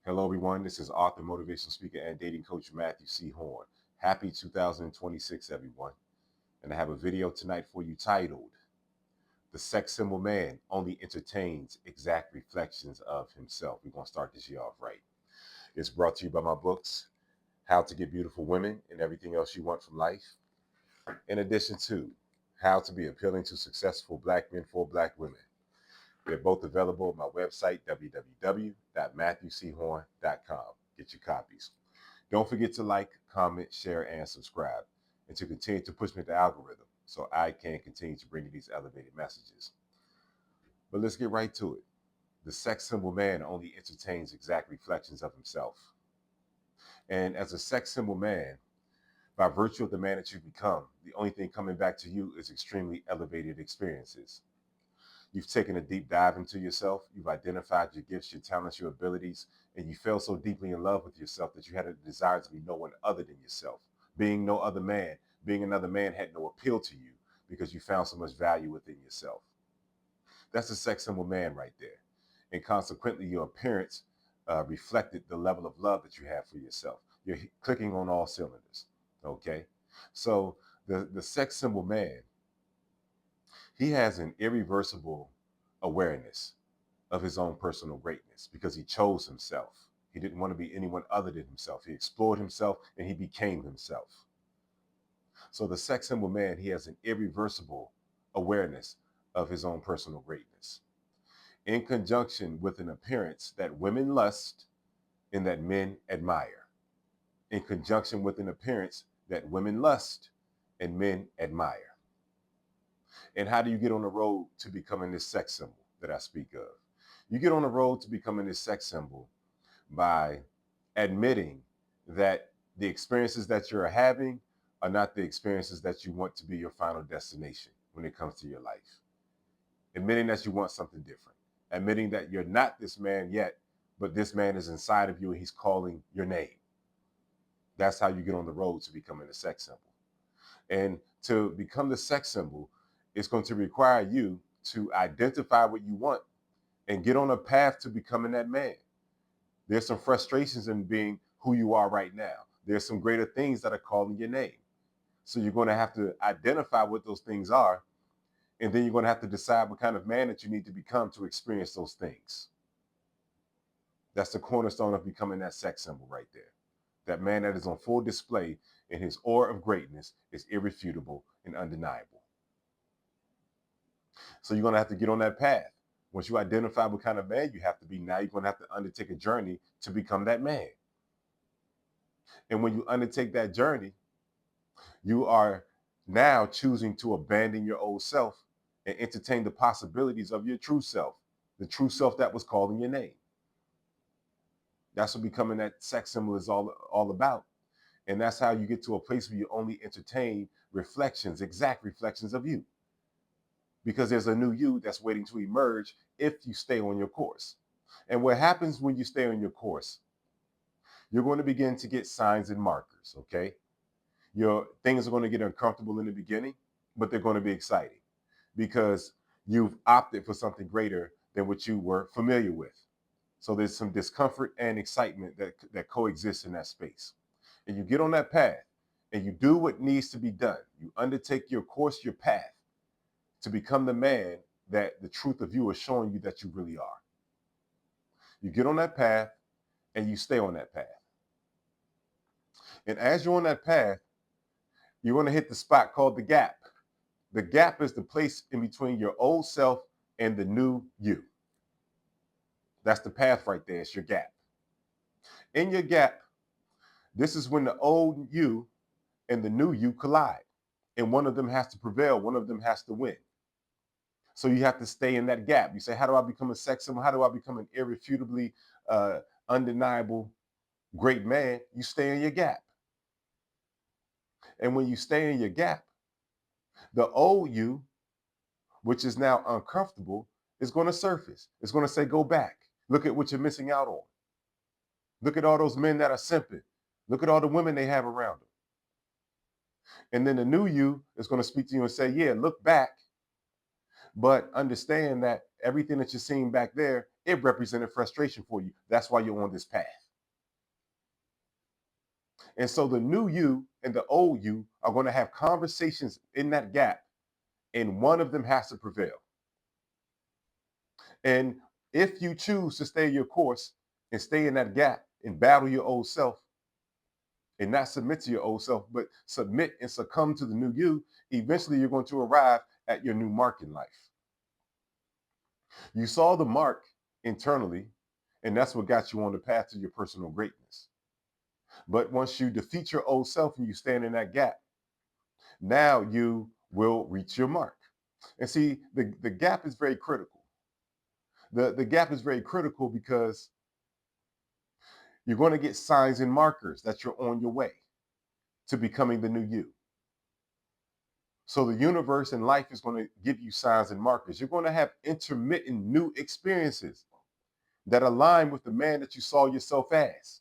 Hello, everyone. This is author, motivational speaker, and dating coach Matthew C. Horne. Happy 2026, everyone. And I have a video tonight for you titled, The Sex Symbol Man Only Entertains Exact Reflections of Himself. We're going to start this year off right. It's brought to you by my books, How to Get Beautiful Women and Everything Else You Want from Life, in addition to How to Be Appealing to Successful Black Men for Black Women. They're both available at my website, www.matthewchorne.com. Get your copies. Don't forget to like, comment, share, and subscribe, and to continue to push me the algorithm so I can continue to bring you these elevated messages. But let's get right to it. The sex symbol man only entertains exact reflections of himself. And as a sex symbol man, by virtue of the man that you become, the only thing coming back to you is extremely elevated experiences. You've taken a deep dive into yourself. You've identified your gifts, your talents, your abilities, and you fell so deeply in love with yourself that you had a desire to be no one other than yourself. Being no other man, being another man had no appeal to you because you found so much value within yourself. That's a sex symbol man right there. And consequently, your appearance reflected the level of love that you have for yourself. You're clicking on all cylinders. Okay. So the sex symbol man, he has an irreversible awareness of his own personal greatness because he chose himself. He didn't want to be anyone other than himself. He explored himself and he became himself. So the sex symbol man, he has an irreversible awareness of his own personal greatness in conjunction with an appearance that women lust and that men admire, in conjunction with an appearance that women lust and men admire. And how do you get on the road to becoming this sex symbol that I speak of? You get on the road to becoming this sex symbol by admitting that the experiences that you're having are not the experiences that you want to be your final destination when it comes to your life. Admitting that you want something different. Admitting that you're not this man yet, but this man is inside of you and he's calling your name. That's how you get on the road to becoming a sex symbol. And to become the sex symbol, it's going to require you to identify what you want and get on a path to becoming that man. There's some frustrations in being who you are right now. There's some greater things that are calling your name. So you're going to have to identify what those things are. And then you're going to have to decide what kind of man that you need to become to experience those things. That's the cornerstone of becoming that sex symbol right there. That man that is on full display and his aura of greatness is irrefutable and undeniable. So you're going to have to get on that path. Once you identify what kind of man you have to be, now you're going to have to undertake a journey to become that man. And when you undertake that journey, you are now choosing to abandon your old self and entertain the possibilities of your true self, the true self that was calling your name. That's what becoming that sex symbol is all about. And that's how you get to a place where you only entertain reflections, exact reflections of you. Because there's a new you that's waiting to emerge if you stay on your course. And what happens when you stay on your course, you're going to begin to get signs and markers, okay? Your things are going to get uncomfortable in the beginning, but they're going to be exciting because you've opted for something greater than what you were familiar with. So there's some discomfort and excitement that coexists in that space. And you get on that path and you do what needs to be done. You undertake your course, your path to become the man that the truth of you is showing you that you really are. You get on that path and you stay on that path. And as you're on that path, you're going to hit the spot called the gap. The gap is the place in between your old self and the new you. That's the path right there. It's your gap. In your gap, this is when the old you and the new you collide. And one of them has to prevail. One of them has to win. So you have to stay in that gap. You say, how do I become a sex symbol? How do I become an irrefutably undeniable great man? You stay in your gap. And when you stay in your gap, the old you, which is now uncomfortable, is going to surface. It's going to say, go back. Look at what you're missing out on. Look at all those men that are simping. Look at all the women they have around them. And then the new you is going to speak to you and say, yeah, look back. But understand that everything that you're seeing back there, it represented frustration for you. That's why you're on this path. And so the new you and the old you are going to have conversations in that gap, and one of them has to prevail. And if you choose to stay your course and stay in that gap and battle your old self and not submit to your old self, but submit and succumb to the new you, eventually you're going to arrive at your new mark in life. You saw the mark internally, and that's what got you on the path to your personal greatness. But once you defeat your old self and you stand in that gap, now you will reach your mark. And see, the gap is very critical. The gap is very critical because you're going to get signs and markers that you're on your way to becoming the new you. So the universe and life is going to give you signs and markers. You're going to have intermittent new experiences that align with the man that you saw yourself as,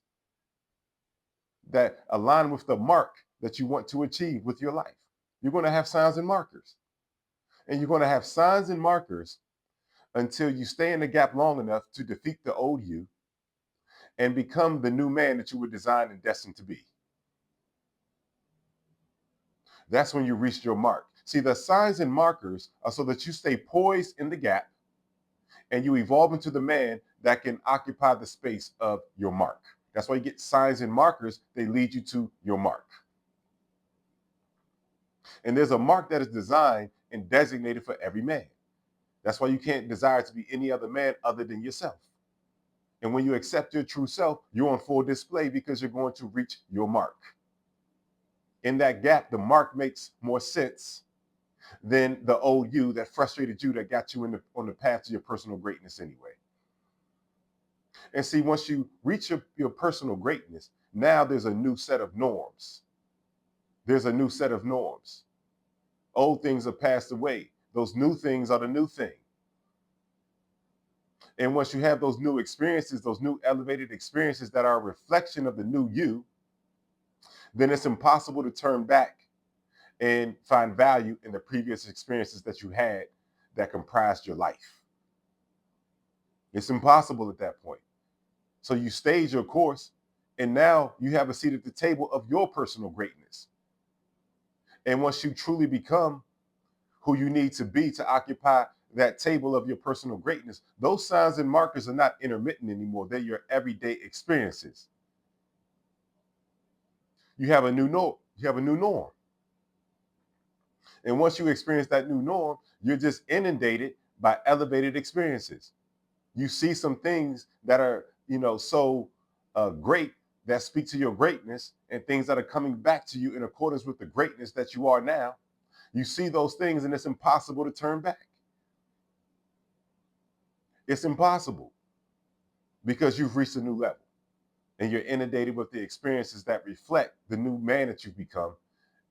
that align with the mark that you want to achieve with your life. You're going to have signs and markers. And you're going to have signs and markers until you stay in the gap long enough to defeat the old you and become the new man that you were designed and destined to be. That's when you reach your mark. See, the signs and markers are so that you stay poised in the gap and you evolve into the man that can occupy the space of your mark. That's why you get signs and markers. They lead you to your mark. And there's a mark that is designed and designated for every man. That's why you can't desire to be any other man other than yourself. And when you accept your true self, you're on full display because you're going to reach your mark. In that gap, the mark makes more sense than the old you that frustrated you, that got you on the path to your personal greatness anyway. And see, once you reach your personal greatness, now there's a new set of norms. There's a new set of norms. Old things have passed away. Those new things are the new thing. And once you have those new experiences, those new elevated experiences that are a reflection of the new you, then it's impossible to turn back and find value in the previous experiences that you had that comprised your life. It's impossible at that point. So you stage your course, and now you have a seat at the table of your personal greatness. And once you truly become who you need to be to occupy that table of your personal greatness, those signs and markers are not intermittent anymore. They're your everyday experiences. You have a new norm. You have a new norm. And once you experience that new norm, you're just inundated by elevated experiences. You see some things that are, so great, that speak to your greatness, and things that are coming back to you in accordance with the greatness that you are now. You see those things, and it's impossible to turn back. It's impossible because you've reached a new level and you're inundated with the experiences that reflect the new man that you've become.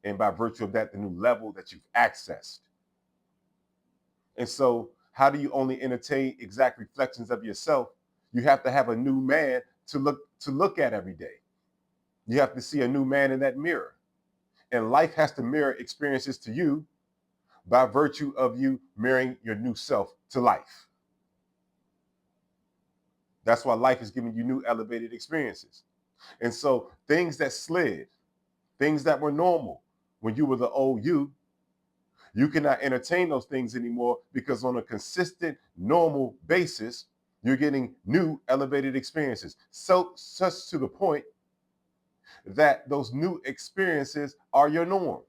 And by virtue of that, the new level that you've accessed. And so, how do you only entertain exact reflections of yourself? You have to have a new man to look at every day. You have to see a new man in that mirror. And life has to mirror experiences to you by virtue of you mirroring your new self to life. That's why life is giving you new elevated experiences. And so things that slid, things that were normal when you were the old you cannot entertain those things anymore because on a consistent, normal basis, you're getting new elevated experiences. So such to the point that those new experiences are your norm.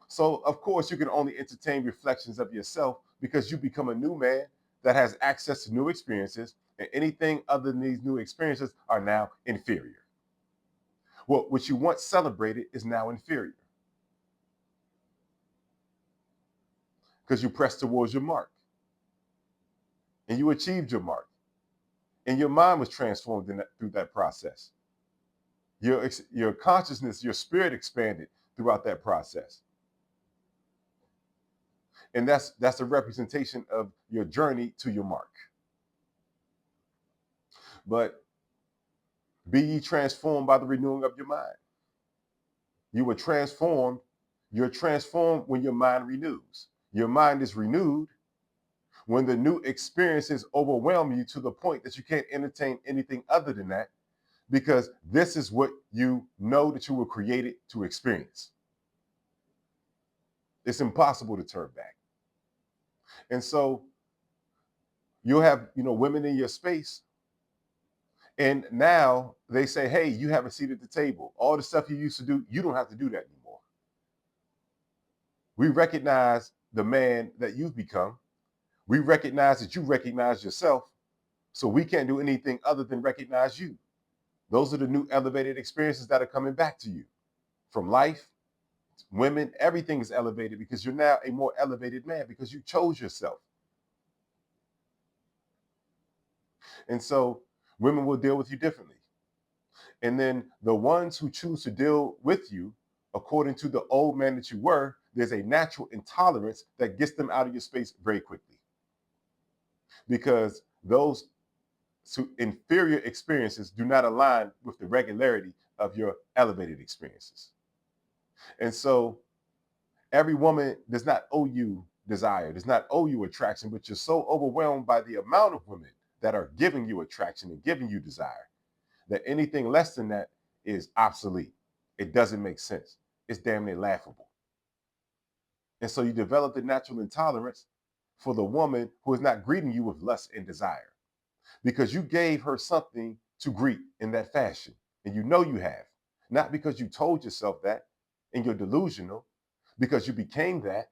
So of course you can only entertain reflections of yourself because you become a new man that has access to new experiences, and anything other than these new experiences are now inferior. What you once celebrated is now inferior because you pressed towards your mark and you achieved your mark, and your mind was transformed through that process. Your consciousness, your spirit expanded throughout that process. And that's a representation of your journey to your mark. But be ye transformed by the renewing of your mind. You were transformed. You're transformed when your mind renews. Your mind is renewed when the new experiences overwhelm you to the point that you can't entertain anything other than that, because this is what you know that you were created to experience. It's impossible to turn back. And so you'll have, women in your space, and now they say, hey, you have a seat at the table. All the stuff you used to do, you don't have to do that anymore. We recognize the man that you've become. We recognize that you recognize yourself. So we can't do anything other than recognize you. Those are the new elevated experiences that are coming back to you from life, women. Everything is elevated because you're now a more elevated man because you chose yourself. And so women will deal with you differently. And then the ones who choose to deal with you according to the old man that you were, there's a natural intolerance that gets them out of your space very quickly, because those inferior experiences do not align with the regularity of your elevated experiences. And so every woman does not owe you desire, does not owe you attraction, but you're so overwhelmed by the amount of women that are giving you attraction and giving you desire that anything less than that is obsolete. It doesn't make sense. It's damn near laughable. And so you develop the natural intolerance for the woman who is not greeting you with lust and desire, because you gave her something to greet in that fashion. And you know you have, not because you told yourself that and you're delusional, because you became that,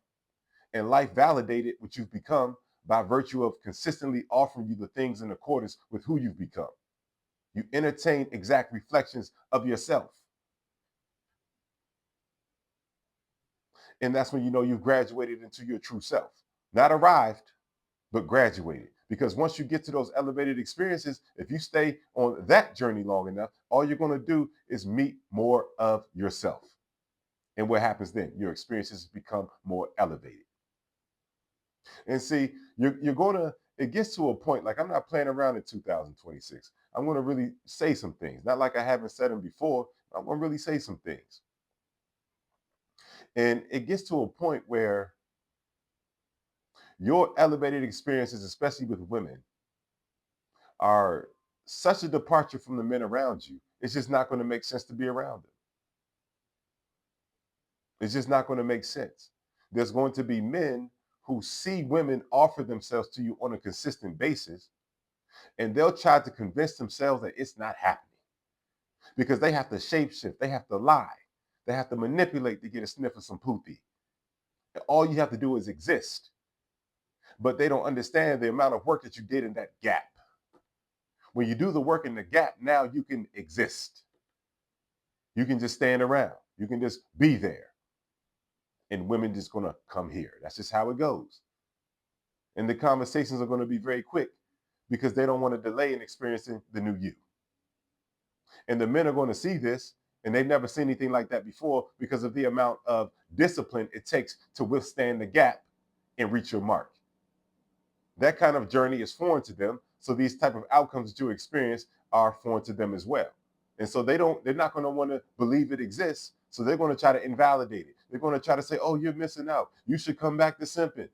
and life validated what you've become by virtue of consistently offering you the things in accordance with who you've become. You entertain exact reflections of yourself. And that's when you know you've graduated into your true self. Not arrived, but graduated. Because once you get to those elevated experiences, if you stay on that journey long enough, all you're going to do is meet more of yourself. And what happens then? Your experiences become more elevated. And see, you're going to, it gets to a point, like I'm not playing around in 2026. I'm going to really say some things. Not like I haven't said them before. I'm going to really say some things. And it gets to a point where your elevated experiences, especially with women, are such a departure from the men around you. It's just not going to make sense to be around them. It's just not going to make sense. There's going to be men who see women offer themselves to you on a consistent basis, and they'll try to convince themselves that it's not happening because they have to shapeshift, they have to lie, they have to manipulate to get a sniff of some poopy. All you have to do is exist, but they don't understand the amount of work that you did in that gap. When you do the work in the gap, now you can exist. You can just stand around. You can just be there. And women just gonna come here. That's just how it goes. And the conversations are gonna be very quick because they don't want to delay in experiencing the new you. And the men are gonna see this, and they've never seen anything like that before because of the amount of discipline it takes to withstand the gap and reach your mark. That kind of journey is foreign to them. So these type of outcomes that you experience are foreign to them as well. And so they're not going to want to believe it exists. So they're going to try to invalidate it. They're going to try to say, oh, you're missing out. You should come back to simping.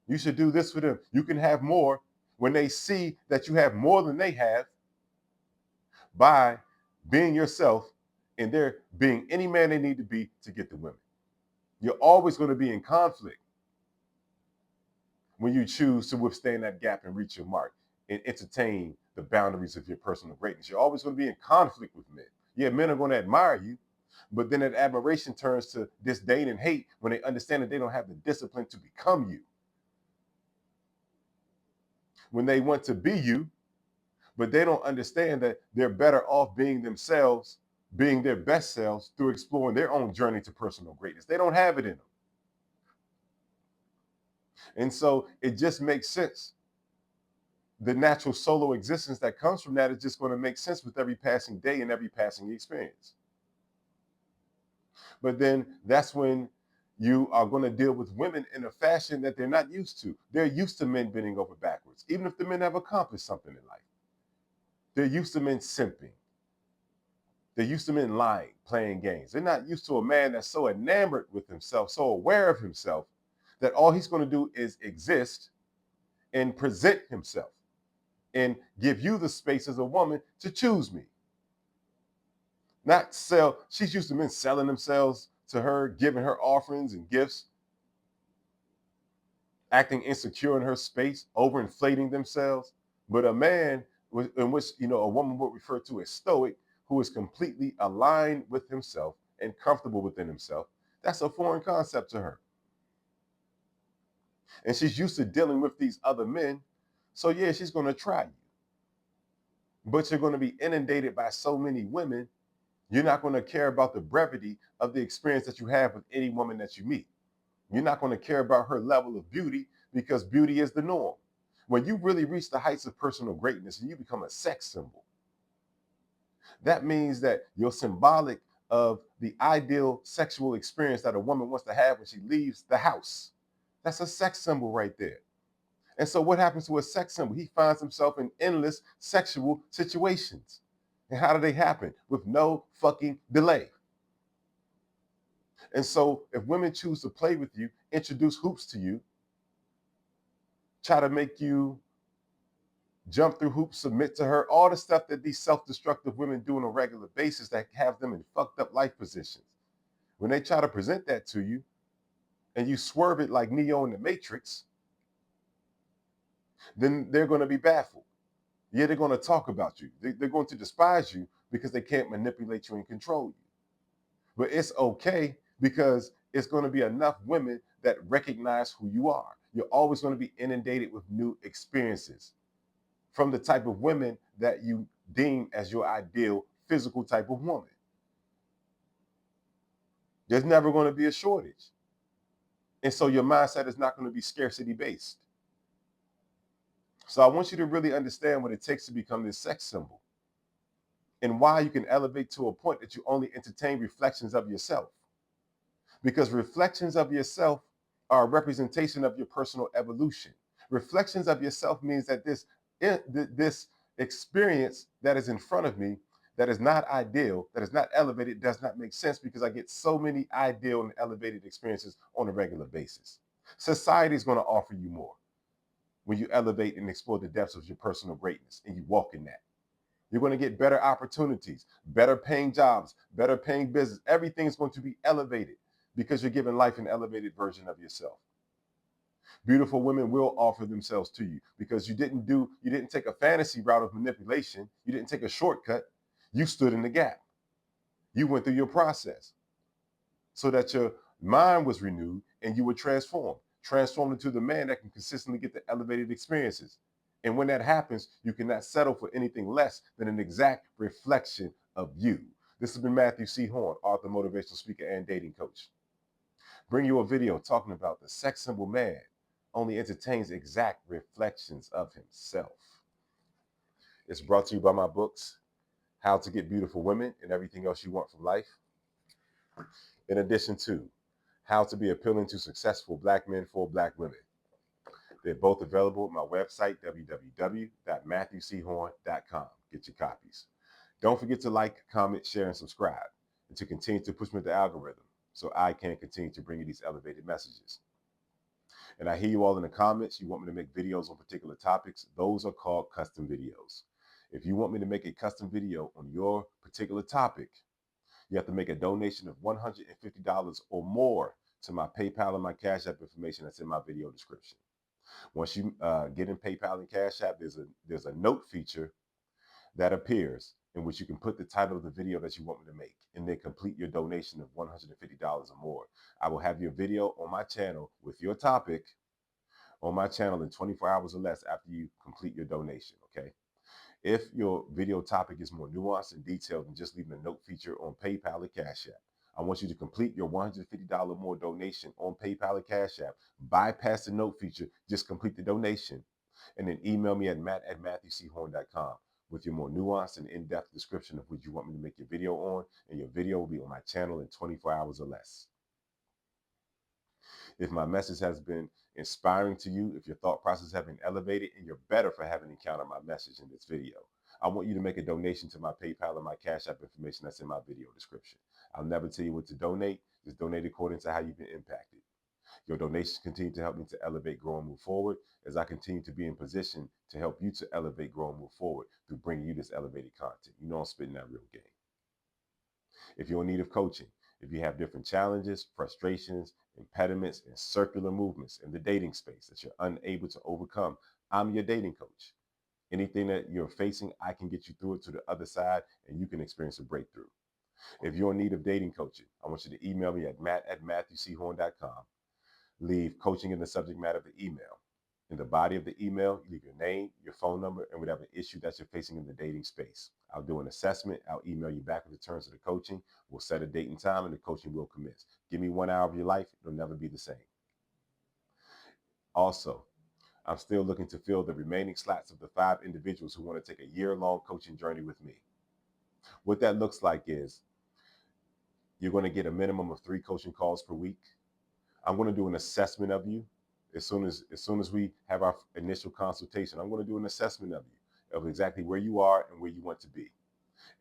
You should do this for them. You can have more, when they see that you have more than they have by being yourself, and they're being any man they need to be to get the women. You're always going to be in conflict when you choose to withstand that gap and reach your mark and entertain the boundaries of your personal greatness. You're always going to be in conflict with men. Yeah, men are going to admire you, but then that admiration turns to disdain and hate when they understand that they don't have the discipline to become you. When they want to be you, but they don't understand that they're better off being themselves, being their best selves through exploring their own journey to personal greatness. They don't have it in them. And so it just makes sense. The natural solo existence that comes from that is just going to make sense with every passing day and every passing experience. But then that's when you are going to deal with women in a fashion that they're not used to. They're used to men bending over backwards, even if the men have accomplished something in life. They're used to men simping. They're used to men lying, playing games. They're not used to a man that's so enamored with himself, so aware of himself, that all he's going to do is exist and present himself and give you the space as a woman to choose me. Not sell. She's used to men selling themselves to her, giving her offerings and gifts, acting insecure in her space, overinflating themselves. But a man in which, a woman would refer to as stoic, who is completely aligned with himself and comfortable within himself, that's a foreign concept to her. And she's used to dealing with these other men. So yeah, she's going to try you. But you're going to be inundated by so many women, you're not going to care about the brevity of the experience that you have with any woman that you meet. You're not going to care about her level of beauty, because beauty is the norm. When you really reach the heights of personal greatness and you become a sex symbol, that means that you're symbolic of the ideal sexual experience that a woman wants to have when she leaves the house. That's a sex symbol right there. And so what happens to a sex symbol? He finds himself in endless sexual situations. And how do they happen? With no fucking delay. And so if women choose to play with you, introduce hoops to you, try to make you jump through hoops, submit to her, all the stuff that these self-destructive women do on a regular basis that have them in fucked up life positions. When they try to present that to you and you swerve it like Neo in the Matrix, then they're going to be baffled. Yeah, they're going to talk about you. They're going to despise you because they can't manipulate you and control you. But it's okay, because it's going to be enough women that recognize who you are. You're always going to be inundated with new experiences from the type of women that you deem as your ideal physical type of woman. There's never going to be a shortage. And so your mindset is not going to be scarcity based. So I want you to really understand what it takes to become this sex symbol, and why you can elevate to a point that you only entertain reflections of yourself. Because reflections of yourself are a representation of your personal evolution. Reflections of yourself means that this experience that is in front of me, that is not ideal, that is not elevated, does not make sense, because I get so many ideal and elevated experiences on a regular basis. Society is going to offer you more when you elevate and explore the depths of your personal greatness and you walk in that. You're going to get better opportunities, better paying jobs, better paying business. Everything is going to be elevated because you're giving life an elevated version of yourself. Beautiful women will offer themselves to you because you didn't take a fantasy route of manipulation. You didn't take a shortcut. You stood in the gap. You went through your process so that your mind was renewed and you were transformed into the man that can consistently get the elevated experiences. And when that happens, you cannot settle for anything less than an exact reflection of you. This has been Matthew C. Horne, author, motivational speaker, and dating coach. Bring you a video talking about the sex symbol man only entertains exact reflections of himself. It's brought to you by my books, How to Get Beautiful Women and Everything Else You Want from Life, in addition to How to Be Appealing to Successful Black Men for Black Women. They're both available at my website, www.matthewchorne.com. Get your copies. Don't forget to like, comment, share, and subscribe, and to continue to push me the algorithm so I can continue to bring you these elevated messages. And I hear you all in the comments. You want me to make videos on particular topics. Those are called custom videos. If you want me to make a custom video on your particular topic, you have to make a donation of $150 or more to my PayPal and my Cash App information that's in my video description. Once you get in PayPal and Cash App, there's a note feature that appears in which you can put the title of the video that you want me to make, and then complete your donation of $150 or more. I will have your video on my channel with your topic on my channel in 24 hours or less after you complete your donation, okay? If your video topic is more nuanced and detailed than just leaving a note feature on PayPal or Cash App, I want you to complete your $150 more donation on PayPal or Cash App. Bypass the note feature, just complete the donation, and then email me at matt@matthewchorne.com with your more nuanced and in-depth description of what you want me to make your video on, and your video will be on my channel in 24 hours or less. If my message has been inspiring to you, if your thought process has been elevated, and you're better for having encountered my message in this video, I want you to make a donation to my PayPal and my Cash App information that's in my video description. I'll never tell you what to donate. Just donate according to how you've been impacted. Your donations continue to help me to elevate, grow, and move forward as I continue to be in position to help you to elevate, grow, and move forward through bringing you this elevated content. You know I'm spitting that real game. If you're in need of coaching, if you have different challenges, frustrations, impediments, and circular movements in the dating space that you're unable to overcome, I'm your dating coach. Anything that you're facing, I can get you through it to the other side and you can experience a breakthrough. If you're in need of dating coaching, I want you to email me at matt@matthewchorne.com. Leave coaching in the subject matter of the email. In the body of the email, you leave your name, your phone number, and whatever issue that you're facing in the dating space. I'll do an assessment. I'll email you back with the terms of the coaching. We'll set a date and time, and the coaching will commence. Give me 1 hour of your life. It'll never be the same. Also, I'm still looking to fill the remaining slots of the 5 individuals who want to take a year-long coaching journey with me. What that looks like is you're going to get a minimum of 3 coaching calls per week. I'm going to do an assessment of you as soon as we have our initial consultation. I'm going to do an assessment of you, of exactly where you are and where you want to be.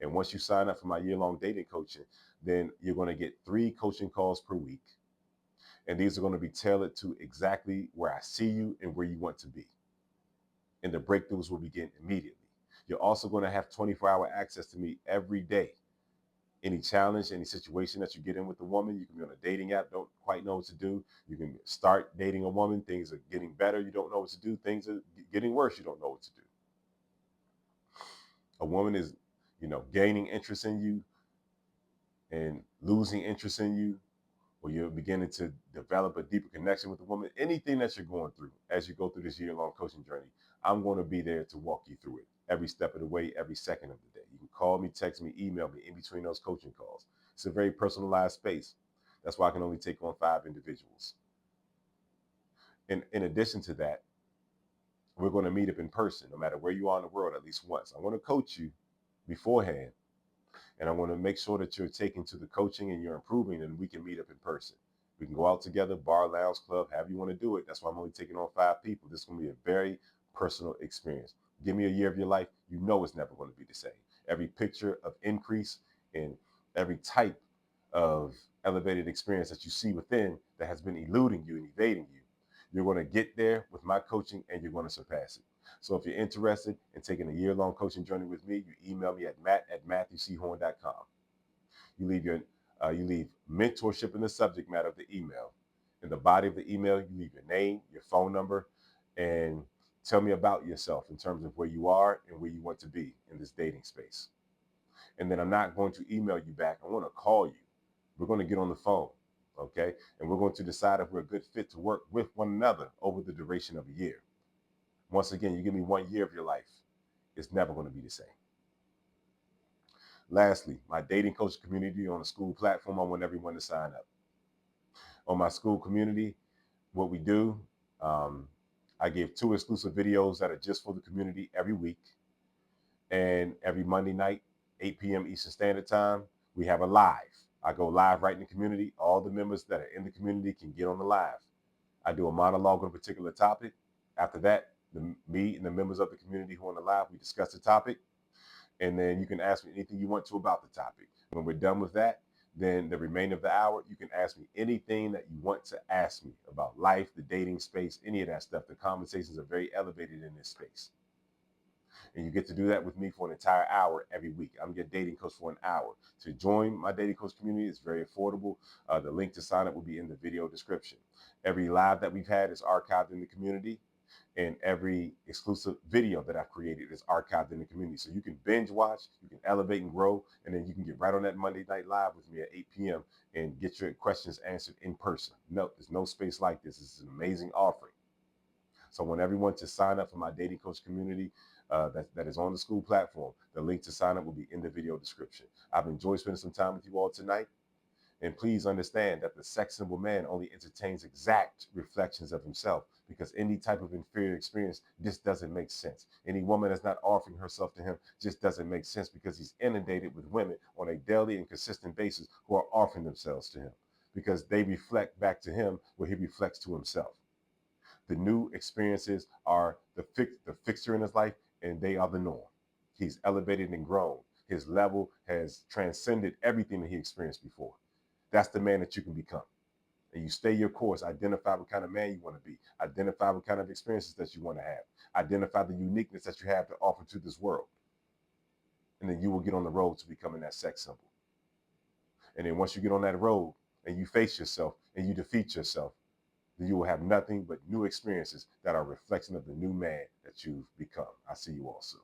And once you sign up for my year-long dating coaching, then you're going to get 3 coaching calls per week. And these are going to be tailored to exactly where I see you and where you want to be. And the breakthroughs will begin immediately. You're also going to have 24-hour access to me every day. Any challenge, any situation that you get in with a woman, you can be on a dating app, don't quite know what to do. You can start dating a woman, things are getting better, you don't know what to do. Things are getting worse, you don't know what to do. A woman is, gaining interest in you and losing interest in you, or you're beginning to develop a deeper connection with a woman. Anything that you're going through as you go through this year-long coaching journey, I'm going to be there to walk you through it every step of the way, every second of the day. You can call me, text me, email me in between those coaching calls. It's a very personalized space. That's why I can only take on 5 individuals. In addition to that, we're going to meet up in person, no matter where you are in the world, at least once. I want to coach you beforehand, and I want to make sure that you're taking to the coaching and you're improving, and we can meet up in person. We can go out together, bar, lounge, club, however you want to do it. That's why I'm only taking on 5 people. This is going to be a very personal experience. Give me a year of your life, you know it's never going to be the same. Every picture of increase in every type of elevated experience that you see within that has been eluding you and evading you, you're going to get there with my coaching and you're going to surpass it. So if you're interested in taking a year-long coaching journey with me, you email me at matt@matthewchorne.com. You leave mentorship in the subject matter of the email. In the body of the email, you leave your name, your phone number, and tell me about yourself in terms of where you are and where you want to be in this dating space. And then I'm not going to email you back. I want to call you. We're going to get on the phone, okay? And we're going to decide if we're a good fit to work with one another over the duration of a year. Once again, you give me 1 year of your life, it's never going to be the same. Lastly, my dating coach community on the school platform, I want everyone to sign up. On my school community, what we do, I give 2 exclusive videos that are just for the community every week. And every Monday night, 8 p.m. Eastern Standard Time, we have a live. I go live right in the community. All the members that are in the community can get on the live. I do a monologue on a particular topic. After that, me and the members of the community who are on the live, we discuss the topic. And then you can ask me anything you want to about the topic. When we're done with that, then the remainder of the hour, you can ask me anything that you want to ask me about life, the dating space, any of that stuff. The conversations are very elevated in this space. And you get to do that with me for an entire hour every week. I'm your dating coach for an hour. To join my dating coach community, it's very affordable. The link to sign up will be in the video description. Every live that we've had is archived in the community, and every exclusive video that I've created is archived in the community. So you can binge watch, you can elevate and grow, and then you can get right on that Monday night live with me at 8 p.m. and get your questions answered in person. No, there's no space like this. This is an amazing offering. So I want everyone to sign up for my dating coach community that is on the school platform. The link to sign up will be in the video description. I've enjoyed spending some time with you all tonight. And please understand that the sex symbol man only entertains exact reflections of himself, because any type of inferior experience just doesn't make sense. Any woman that's not offering herself to him just doesn't make sense, because he's inundated with women on a daily and consistent basis who are offering themselves to him, because they reflect back to him where he reflects to himself. The new experiences are the fixture in his life, and they are the norm. He's elevated and grown. His level has transcended everything that he experienced before. That's the man that you can become. and you stay your course, identify what kind of man you want to be, identify what kind of experiences that you want to have, identify the uniqueness that you have to offer to this world. And then you will get on the road to becoming that sex symbol. And then once you get on that road and you face yourself and you defeat yourself, then you will have nothing but new experiences that are a reflection of the new man that you've become. I see you all soon.